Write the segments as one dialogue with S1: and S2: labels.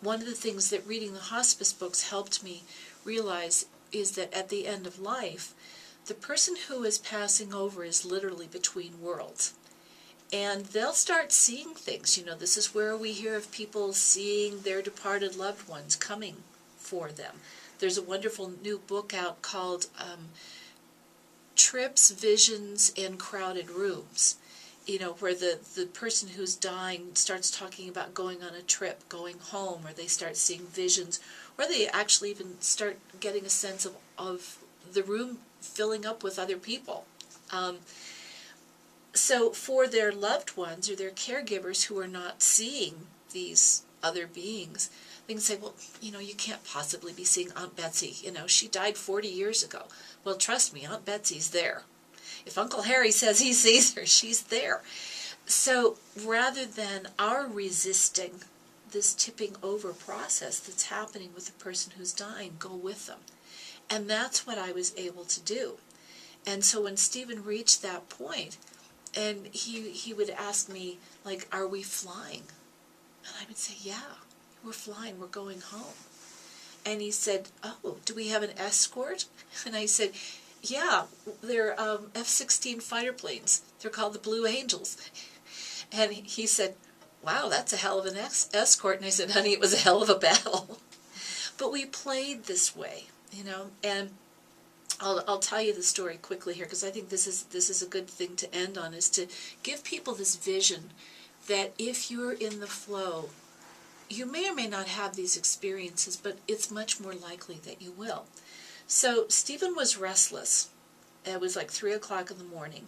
S1: one of the things that reading the hospice books helped me realize is that at the end of life, the person who is passing over is literally between worlds. And they'll start seeing things. You know, this is where we hear of people seeing their departed loved ones coming for them. There's a wonderful new book out called Trips, Visions, and Crowded Rooms. You know, where the person who's dying starts talking about going on a trip, going home, or they start seeing visions, or they actually even start getting a sense of the room filling up with other people. So for their loved ones or their caregivers who are not seeing these other beings, they can say, well, you know, you can't possibly be seeing Aunt Betsy. You know, she died 40 years ago. Well, trust me, Aunt Betsy's there. If Uncle Harry says he sees her, she's there. So rather than our resisting this tipping over process that's happening with the person who's dying, go with them. And that's what I was able to do. And so when Stephen reached that point, and he would ask me, like, are we flying? And I would say, yeah, we're flying, we're going home. And he said, oh, do we have an escort? And I said, yeah, they're F-16 fighter planes. They're called the Blue Angels. And he said, wow, that's a hell of an escort. And I said, honey, it was a hell of a battle. But we played this way, you know, and I'll tell you the story quickly here, because I think this is a good thing to end on, is to give people this vision that if you're in the flow, you may or may not have these experiences, but it's much more likely that you will. So Stephen was restless. It was like 3 o'clock in the morning,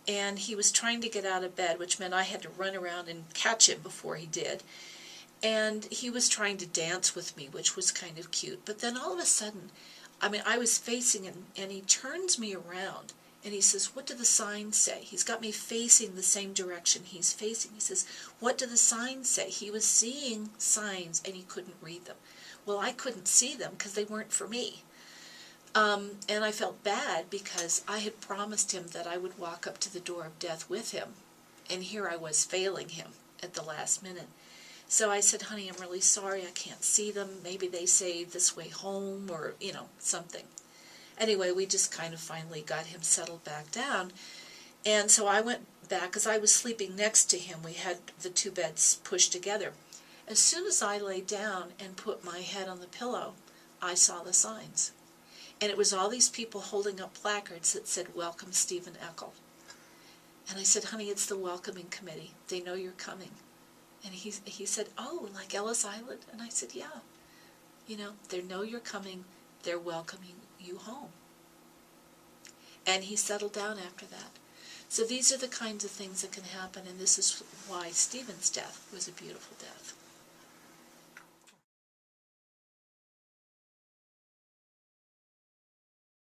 S1: and he was trying to get out of bed, which meant I had to run around and catch him before he did. And he was trying to dance with me, which was kind of cute. But then all of a sudden, I mean, I was facing him, and he turns me around, and he says, what do the signs say? He's got me facing the same direction he's facing. He says, what do the signs say? He was seeing signs, and he couldn't read them. Well, I couldn't see them because they weren't for me. And I felt bad because I had promised him that I would walk up to the door of death with him, and here I was failing him at the last minute. So I said, honey, I'm really sorry, I can't see them. Maybe they say this way home, or, you know, something. Anyway, we just kind of finally got him settled back down. And so I went back, because I was sleeping next to him. We had the two beds pushed together. As soon as I lay down and put my head on the pillow, I saw the signs. And it was all these people holding up placards that said, welcome Stephen Eckl. And I said, honey, it's the welcoming committee. They know you're coming. And he said, oh, like Ellis Island? And I said, yeah. You know, they know you're coming. They're welcoming you home. And he settled down after that. So these are the kinds of things that can happen, and this is why Stephen's death was a beautiful death.